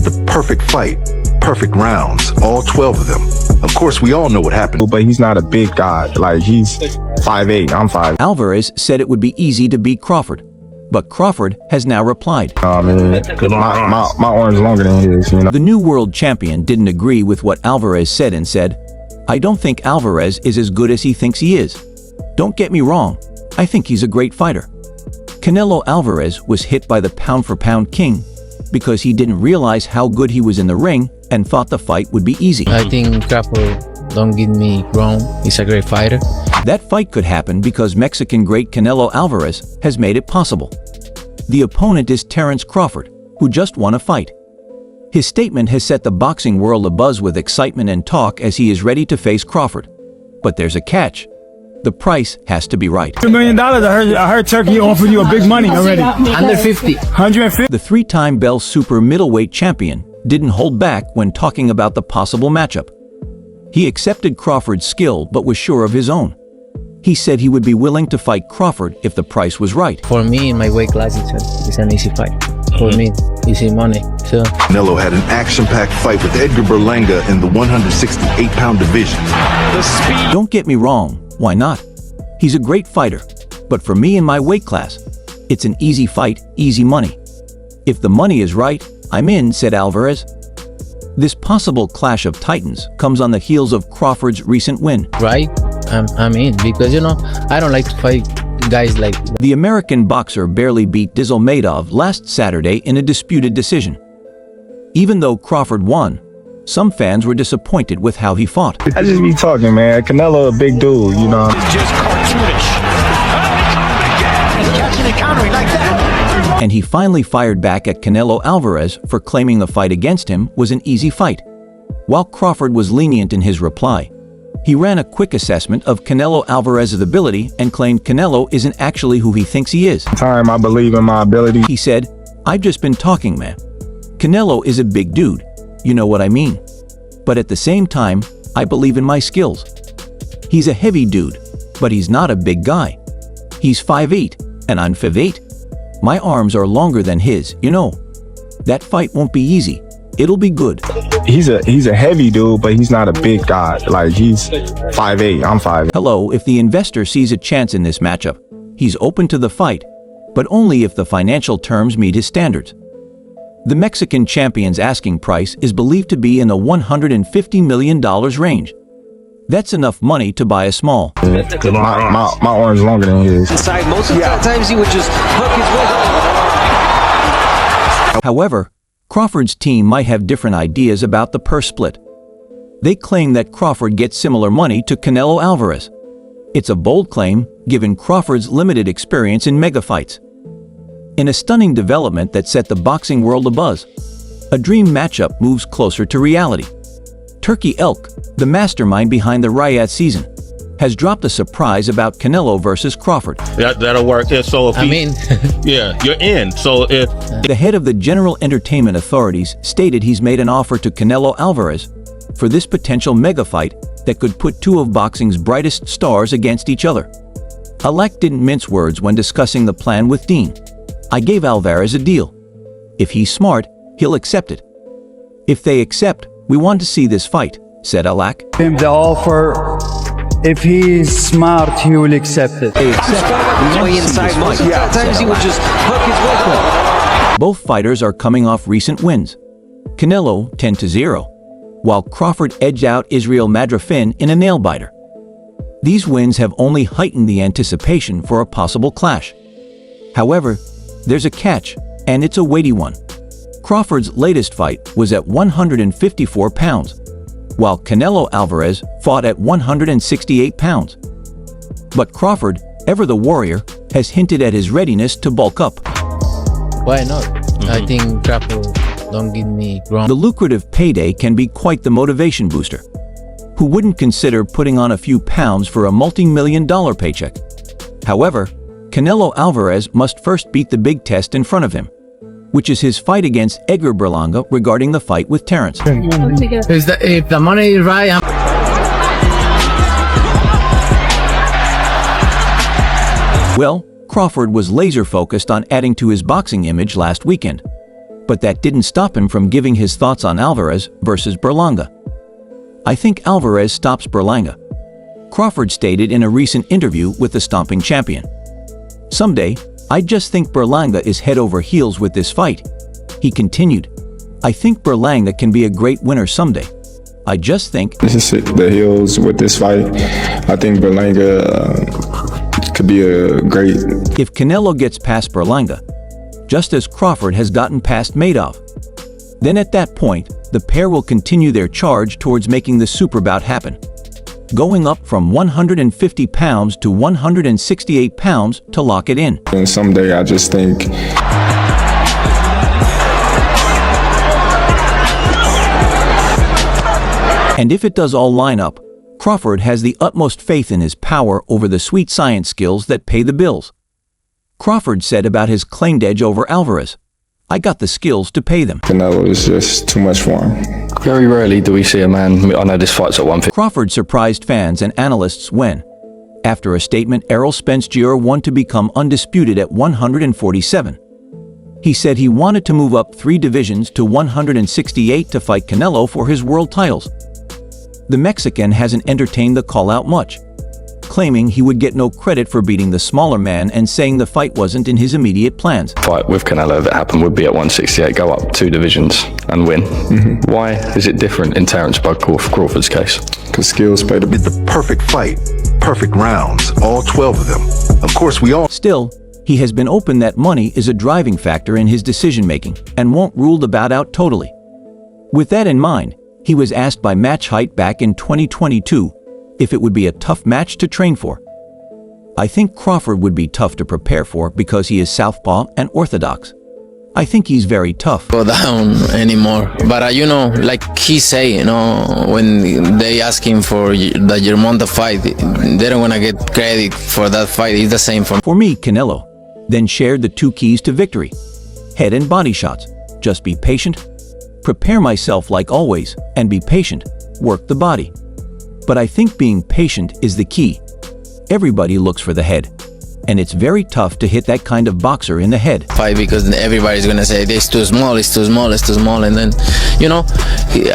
created the perfect fight, perfect rounds, all 12 of them. Of course, we all know what happened. But he's not a big guy. Like, he's 5'8", I'm 5'. Alvarez said it would be easy to beat Crawford, but Crawford has now replied. My arm's longer than his, you know. The new world champion didn't agree with what Alvarez said and said, "I don't think Alvarez is as good as he thinks he is. Don't get me wrong, I think he's a great fighter." Canelo Alvarez was hit by the pound-for-pound king because he didn't realize how good he was in the ring and thought the fight would be easy. I think Crawford, don't get me wrong, he's a great fighter. That fight could happen because Mexican great Canelo Alvarez has made it possible. The opponent is Terence Crawford, who just won a fight. His statement has set the boxing world abuzz with excitement and talk as he is ready to face Crawford. But there's a catch. The price has to be right. $2 million, I heard Turkey offered you a big money already. 150. 150? The three-time Bell Super middleweight champion didn't hold back when talking about the possible matchup. He accepted Crawford's skill but was sure of his own. He said he would be willing to fight Crawford if the price was right. For me, in my weight class, it's an easy fight. For me, easy money. So Canelo had an action-packed fight with Edgar Berlanga in the 168-pound division. Don't get me wrong, why not? He's a great fighter, but for me in my weight class, it's an easy fight, easy money. If the money is right, I'm in, said Alvarez. This possible clash of titans comes on the heels of Crawford's recent win. right, I'm in, because you know, I don't like to fight guys like. The American boxer barely beat Nurmagomedov last Saturday in a disputed decision. Even though Crawford won, some fans were disappointed with how he fought. I just be talking, man. Canelo a big dude, you know. It's just cartoonish. He's catching and countering like that. And he finally fired back at Canelo Alvarez for claiming the fight against him was an easy fight. While Crawford was lenient in his reply, he ran a quick assessment of Canelo Alvarez's ability and claimed Canelo isn't actually who he thinks he is. I believe in my ability. He said, "I've just been talking, man. Canelo is a big dude. You know what I mean. But at the same time, I believe in my skills. He's a heavy dude, but he's not a big guy. He's 5'8", and I'm 5'8". My arms are longer than his, you know. That fight won't be easy. It'll be good." He's a heavy dude, but he's not a big guy. Like, he's 5'8", I'm 5'8". Hello, if the investor sees a chance in this matchup, he's open to the fight, but only if the financial terms meet his standards. The Mexican champion's asking price is believed to be in the $150 million range. That's enough money to buy a small. My arm's longer than his. Inside, most of the times he would just hook his way. However, Crawford's team might have different ideas about the purse split. They claim that Crawford gets similar money to Canelo Alvarez. It's a bold claim, given Crawford's limited experience in mega fights. In a stunning development that set the boxing world abuzz, a dream matchup moves closer to reality. Turkey Elk, the mastermind behind the Riyadh season, has dropped a surprise about Canelo versus Crawford. That'll work. Yeah, so if yeah, you're in. So if The head of the General Entertainment Authorities stated he's made an offer to Canelo Alvarez for this potential mega fight that could put two of boxing's brightest stars against each other. Alak didn't mince words when discussing the plan with Dean. "I gave Alvarez a deal. If he's smart, he'll accept it. If they accept, we want to see this fight," said Alak. Him the offer. If he is smart, he will accept it. Inside, most of the times he would just hook his way. Both fighters are coming off recent wins. Canelo 10-0, while Crawford edged out Israel Madrifin in a nail-biter. These wins have only heightened the anticipation for a possible clash. However, there's a catch, and it's a weighty one. Crawford's latest fight was at 154 pounds, while Canelo Alvarez fought at 168 pounds. But Crawford, ever the warrior, has hinted at his readiness to bulk up. Why not? I think Crawford, don't get me wrong. The lucrative payday can be quite the motivation booster. Who wouldn't consider putting on a few pounds for a multi-million-dollar paycheck? However, Canelo Alvarez must first beat the big test in front of him, which is his fight against Edgar Berlanga regarding the fight with Terence. If the money is right, Well, Crawford was laser-focused on adding to his boxing image last weekend. But that didn't stop him from giving his thoughts on Alvarez versus Berlanga. I think Alvarez stops Berlanga. Crawford stated in a recent interview with the stomping champion. Someday, I just think Berlanga is head over heels with this fight. He continued, I think Berlanga can be a great winner someday. I just think this is the heels with this fight. I think Berlanga could be a great. If Canelo gets past Berlanga, just as Crawford has gotten past Madoff, then at that point, the pair will continue their charge towards making the super bout happen, going up from 150 pounds to 168 pounds to lock it in. And someday I just think and if it does all line up, Crawford has the utmost faith in his power over the sweet science skills that pay the bills. Crawford said about his claimed edge over Alvarez, I got the skills to pay them. Canelo is just too much for him. Very rarely do we see a man, I know this fight's at 150. Crawford surprised fans and analysts when, after a statement, Errol Spence Jr. wanted to become undisputed at 147. He said he wanted to move up 3 divisions to 168 to fight Canelo for his world titles. The Mexican hasn't entertained the call-out much, claiming he would get no credit for beating the smaller man and saying the fight wasn't in his immediate plans. Fight with Canelo, if it happened, would be at 168, go up 2 divisions and win. Why is it different in Terence Crawford's case? Because skills play The perfect fight, perfect rounds, all 12 of them. Of course, we all. Still, he has been open that money is a driving factor in his decision-making and won't rule the bout out totally. With that in mind, he was asked by Match Height back in 2022 if it would be a tough match to train for. I think Crawford would be tough to prepare for because he is southpaw and orthodox. I think he's very tough. Go down anymore, but you know, like he say, you know, when they ask him for the Germonta fight, they don't want to get credit for that fight. It's the same For me, Canelo then shared the 2 keys to victory: head and body shots. Just be patient, prepare myself like always, and be patient, work the body. But I think being patient is the key. Everybody looks for the head, and it's very tough to hit that kind of boxer in the head. Fight because everybody's gonna say it's too small, it's too small, it's too small, and then, you know,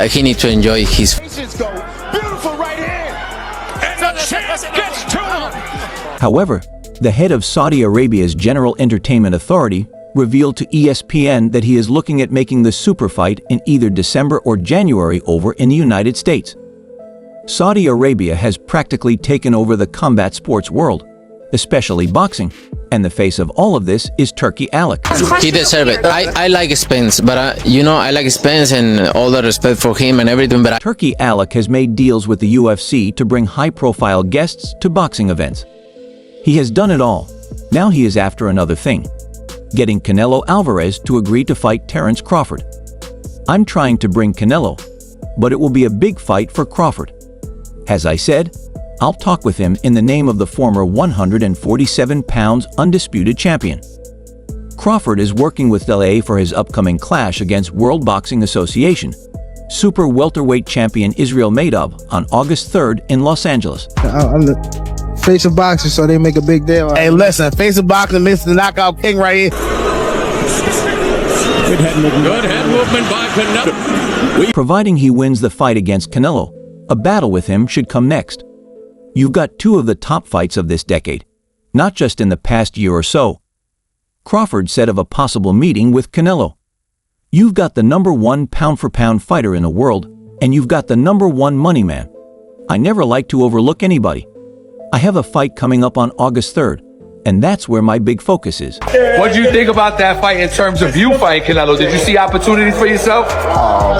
he needs to enjoy his. However, the head of Saudi Arabia's General Entertainment Authority revealed to ESPN that he is looking at making the super fight in either December or January over in the United States. Saudi Arabia has practically taken over the combat sports world, especially boxing, and the face of all of this is Turki Alak. He deserves it. I like Spence, but you know, I like Spence and all the respect for him and everything, but Turki Alak has made deals with the UFC to bring high-profile guests to boxing events. He has done it all. Now he is after another thing: getting Canelo Alvarez to agree to fight Terence Crawford. I'm trying to bring Canelo, but it will be a big fight for Crawford. As I said, I'll talk with him in the name of the former 147 pounds undisputed champion. Crawford is working with LA for his upcoming clash against World Boxing Association super welterweight champion Israel Madoff on August 3rd in Los Angeles. I'm the face of boxing, so they make a big deal. Hey, listen, face of boxing, Mr. Knockout King right here. Good head movement by Canelo. Providing he wins the fight against Canelo, a battle with him should come next. You've got 2 of the top fights of this decade, not just in the past year or so. Crawford said of a possible meeting with Canelo, "You've got the #1 pound-for-pound fighter in the world, and you've got the #1 money man. I never like to overlook anybody. I have a fight coming up on August 3rd, and that's where my big focus is." What do you think about that fight in terms of you fighting Canelo? Did you see opportunities for yourself?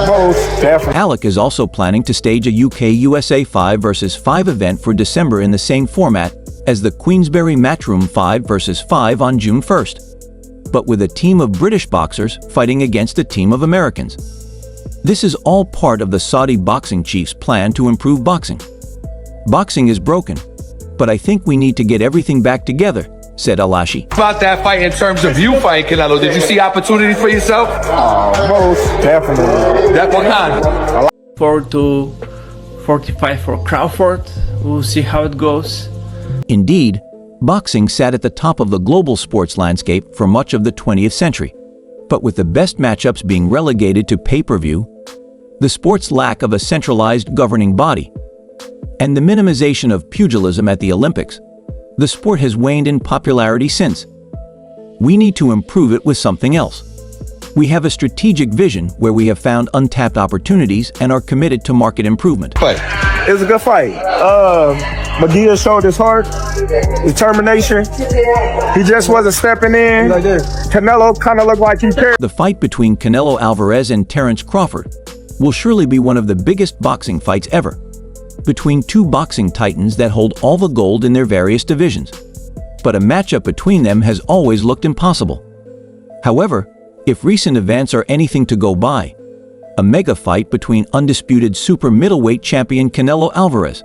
Both, definitely. Alec is also planning to stage a UK-USA 5 vs 5 event for December in the same format as the Queensberry Matchroom 5 vs 5 on June 1st, but with a team of British boxers fighting against a team of Americans. This is all part of the Saudi boxing chief's plan to improve boxing. Boxing is broken, but I think we need to get everything back together, said Alashi. About that fight in terms of you fighting Canelo, did you see opportunities for yourself? Both, definitely. That what kind? 4 to 45 for Crawford. We'll see how it goes. Indeed, boxing sat at the top of the global sports landscape for much of the 20th century. But with the best matchups being relegated to pay-per-view, the sport's lack of a centralized governing body, and the minimization of pugilism at the Olympics, the sport has waned in popularity since. We need to improve it with something else. We have a strategic vision where we have found untapped opportunities and are committed to market improvement. It was a good fight. McGee showed his heart, determination. He just wasn't stepping in. Canelo kind of looked like he cared. The fight between Canelo Alvarez and Terence Crawford will surely be one of the biggest boxing fights ever, between two boxing titans that hold all the gold in their various divisions. But a matchup between them has always looked impossible. However, if recent events are anything to go by, a mega fight between undisputed super middleweight champion Canelo Alvarez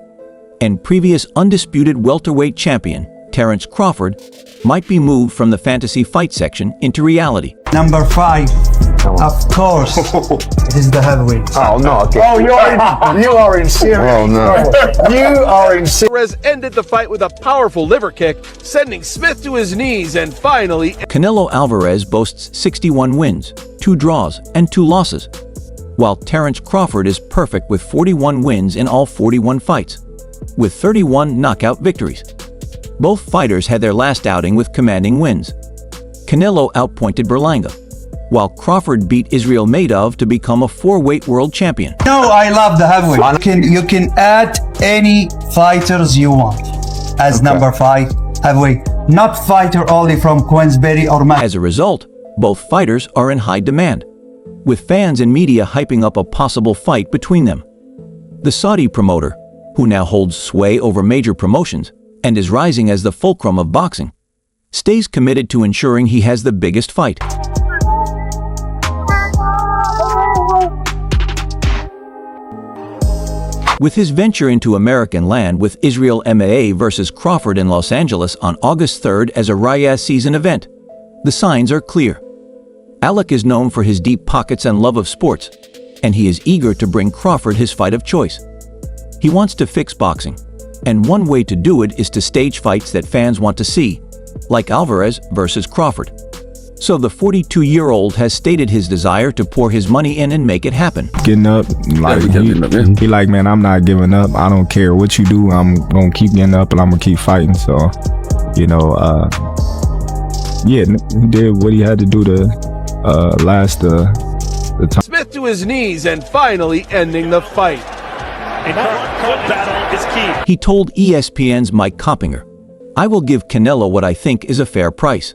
and previous undisputed welterweight champion Terence Crawford might be moved from the fantasy fight section into reality. Number 5, of course, it is the heavyweight. Oh, no. Okay. Oh, you are in serious. Oh, no. You are in serious. Alvarez ended the fight with a powerful liver kick, sending Smith to his knees and finally... Canelo Alvarez boasts 61 wins, 2 draws, and 2 losses, while Terence Crawford is perfect with 41 wins in all 41 fights, with 31 knockout victories. Both fighters had their last outing with commanding wins. Canelo outpointed Berlanga, while Crawford beat Israel Madov to become a 4-weight world champion. No, I love the heavyweight. You can add any fighters you want as number 5 heavyweight, not fighter only from Queensberry or As a result, both fighters are in high demand, with fans and media hyping up a possible fight between them. The Saudi promoter, who now holds sway over major promotions and is rising as the fulcrum of boxing, stays committed to ensuring he has the biggest fight. With his venture into American land with Israel MMA versus Crawford in Los Angeles on August 3rd as a Riyadh season event, the signs are clear. Alec is known for his deep pockets and love of sports, and he is eager to bring Crawford his fight of choice. He wants to fix boxing, and one way to do it is to stage fights that fans want to see, like Alvarez versus Crawford. So the 42-year-old has stated his desire to pour his money in and make it happen. Getting up, like he like, man, I'm not giving up. I don't care what you do. I'm gonna keep getting up and I'm gonna keep fighting. So, yeah, he did what he had to do to last the time. Smith to his knees and finally ending the fight. Battle is key. He told ESPN's Mike Coppinger, "I will give Canelo what I think is a fair price.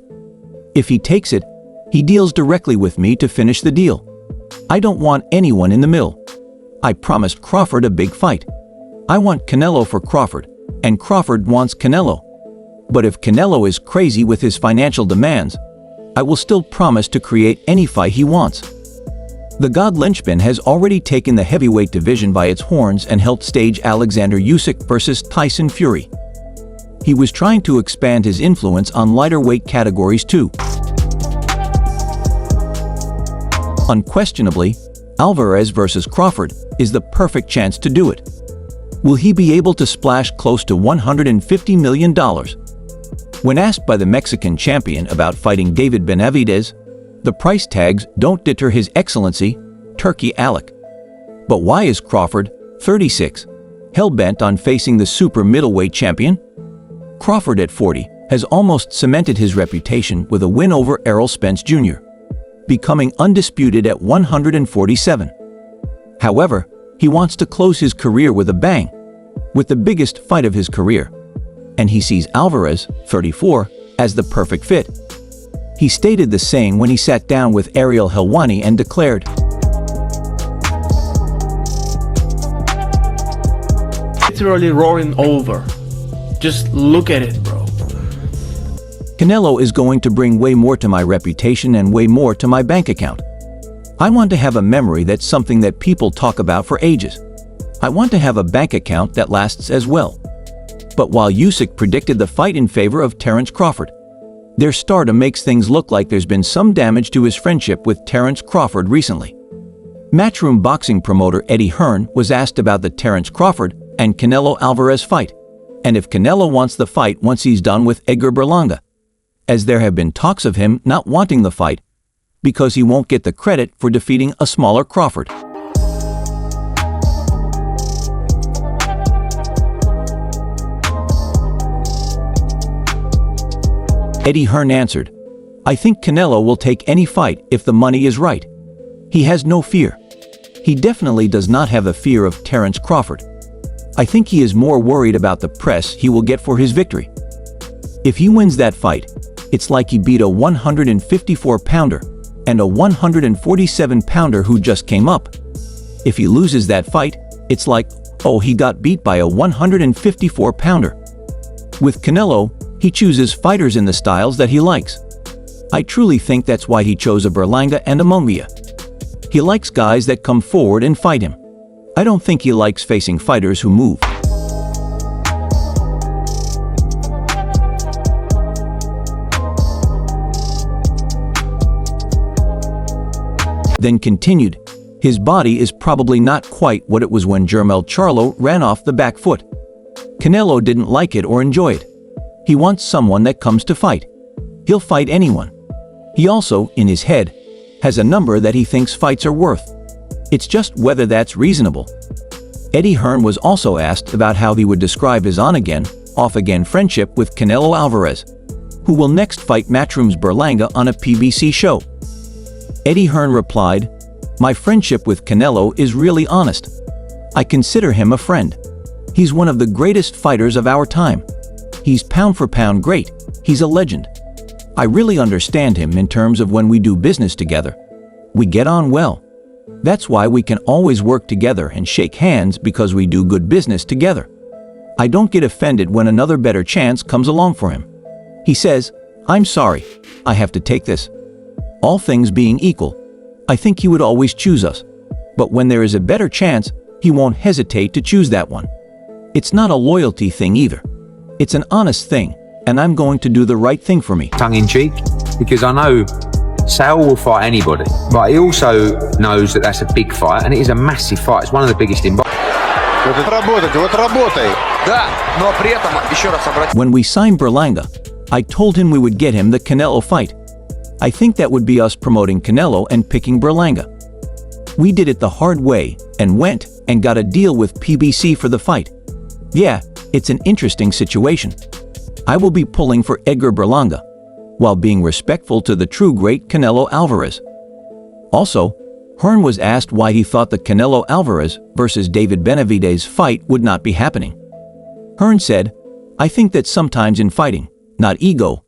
If he takes it, he deals directly with me to finish the deal. I don't want anyone in the middle. I promised Crawford a big fight. I want Canelo for Crawford, and Crawford wants Canelo. But if Canelo is crazy with his financial demands, I will still promise to create any fight he wants." The God linchpin has already taken the heavyweight division by its horns and helped stage Alexander Usyk versus Tyson Fury. He was trying to expand his influence on lighter weight categories too. Unquestionably, Alvarez versus Crawford is the perfect chance to do it. Will he be able to splash close to $150 million? When asked by the Mexican champion about fighting David Benavidez, the price tags don't deter His Excellency, Turkey Alec. But why is Crawford, 36, hell-bent on facing the super middleweight champion? Crawford at 40 has almost cemented his reputation with a win over Errol Spence Jr., becoming undisputed at 147. However, he wants to close his career with a bang, with the biggest fight of his career, and he sees Alvarez, 34, as the perfect fit. He stated the same when he sat down with Ariel Helwani and declared, "Literally roaring over. Just look at it, bro." Canelo is going to bring way more to my reputation and way more to my bank account. I want to have a memory that's something that people talk about for ages. I want to have a bank account that lasts as well. But while Usyk predicted the fight in favor of Terence Crawford, their stardom makes things look like there's been some damage to his friendship with Terence Crawford recently. Matchroom boxing promoter Eddie Hearn was asked about the Terence Crawford and Canelo Alvarez fight, and if Canelo wants the fight once he's done with Edgar Berlanga, as there have been talks of him not wanting the fight, because he won't get the credit for defeating a smaller Crawford. Eddie Hearn answered, "I think Canelo will take any fight if the money is right. He has no fear. He definitely does not have the fear of Terence Crawford. I think he is more worried about the press he will get for his victory. If he wins that fight, it's like he beat a 154-pounder and a 147-pounder who just came up. If he loses that fight, it's like, oh, he got beat by a 154-pounder. With Canelo, he chooses fighters in the styles that he likes. I truly think that's why he chose a Berlanga and a Munguia. He likes guys that come forward and fight him. I don't think he likes facing fighters who move." Then continued, "His body is probably not quite what it was when Jermell Charlo ran off the back foot. Canelo didn't like it or enjoy it. He wants someone that comes to fight. He'll fight anyone. He also, in his head, has a number that he thinks fights are worth. It's just whether that's reasonable." Eddie Hearn was also asked about how he would describe his on-again, off-again friendship with Canelo Alvarez, who will next fight Matchroom's Berlanga on a PBC show. Eddie Hearn replied, "My friendship with Canelo is really honest. I consider him a friend. He's one of the greatest fighters of our time. He's pound for pound great. He's a legend. I really understand him in terms of when we do business together. We get on well. That's why we can always work together and shake hands, because we do good business together. I don't get offended when another better chance comes along for him. He says, 'I'm sorry, I have to take this.' All things being equal, I think he would always choose us. But when there is a better chance, he won't hesitate to choose that one. It's not a loyalty thing either. It's an honest thing, and I'm going to do the right thing for me." Tongue-in-cheek, because I know Sal will fight anybody, but he also knows that that's a big fight, and it is a massive fight. It's one of the biggest in boxing. When we signed Berlanga, I told him we would get him the Canelo fight. I think that would be us promoting Canelo and picking Berlanga. We did it the hard way and went and got a deal with PBC for the fight. Yeah, it's an interesting situation. I will be pulling for Edgar Berlanga, while being respectful to the true great Canelo Alvarez. Also, Hearn was asked why he thought the Canelo Alvarez versus David Benavidez fight would not be happening. Hearn said, "I think that sometimes in fighting, not ego,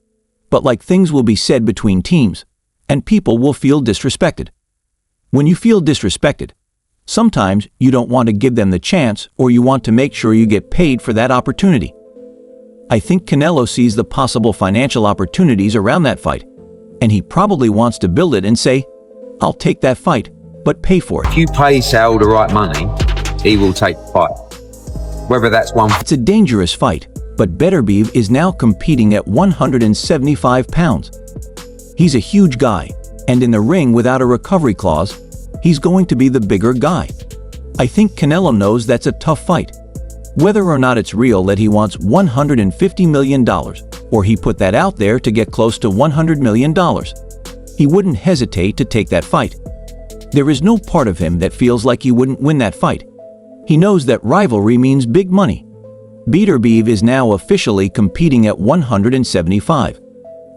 but like things will be said between teams, and people will feel disrespected. When you feel disrespected, sometimes you don't want to give them the chance, or you want to make sure you get paid for that opportunity. I think Canelo sees the possible financial opportunities around that fight, and he probably wants to build it and say, 'I'll take that fight, but pay for it.' If you pay Sal the right money, he will take the fight. Whether that's one..." It's a dangerous fight, but Beterbiev is now competing at 175 pounds. He's a huge guy, and in the ring without a recovery clause, he's going to be the bigger guy. I think Canelo knows that's a tough fight. Whether or not it's real that he wants $150 million, or he put that out there to get close to $100 million, he wouldn't hesitate to take that fight. There is no part of him that feels like he wouldn't win that fight. He knows that rivalry means big money. Beterbiev is now officially competing at 175,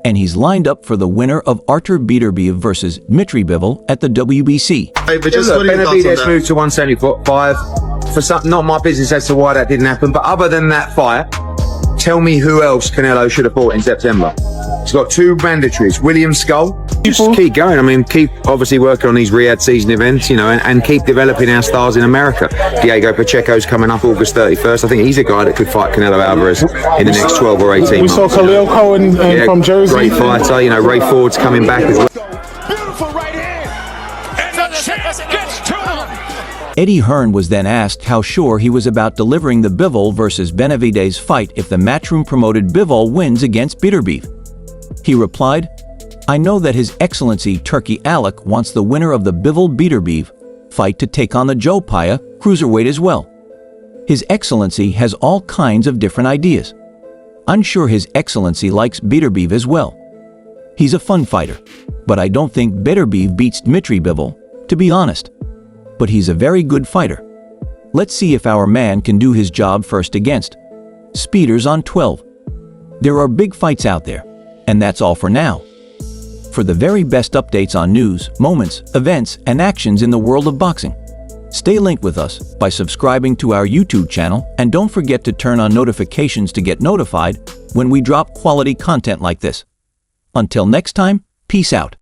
and he's lined up for the winner of Artur Beterbiev versus Dmitry Bivol at the WBC. Benavidez moved to 175. For some, not my business as to why that didn't happen, but other than that fight, tell me who else Canelo should have fought in September. He's got two mandatories. William Skull. Just keep going. I mean, keep obviously working on these Riyadh season events, you know, and keep developing our stars in America. Diego Pacheco's coming up August 31st. I think he's a guy that could fight Canelo Alvarez in the next 12 or 18 months. We saw Khalil Cohen from Jersey. Great fighter. You know, Ray Ford's coming back as well. Eddie Hearn was then asked how sure he was about delivering the Bivol versus Benavidez fight if the Matchroom promoted Bivol wins against Beterbiev. He replied, "I know that His Excellency Turki Alek wants the winner of the Bivol-Beterbiev fight to take on the Joe Paya cruiserweight as well. His Excellency has all kinds of different ideas. I'm sure His Excellency likes Beterbiev as well. He's a fun fighter, but I don't think Beterbiev beats Dmitry Bivol, to be honest. But he's a very good fighter. Let's see if our man can do his job first against Speeders on 12. There are big fights out there, and that's all for now. For the very best updates on news, moments, events, and actions in the world of boxing, stay linked with us by subscribing to our YouTube channel, and don't forget to turn on notifications to get notified when we drop quality content like this. Until next time, peace out.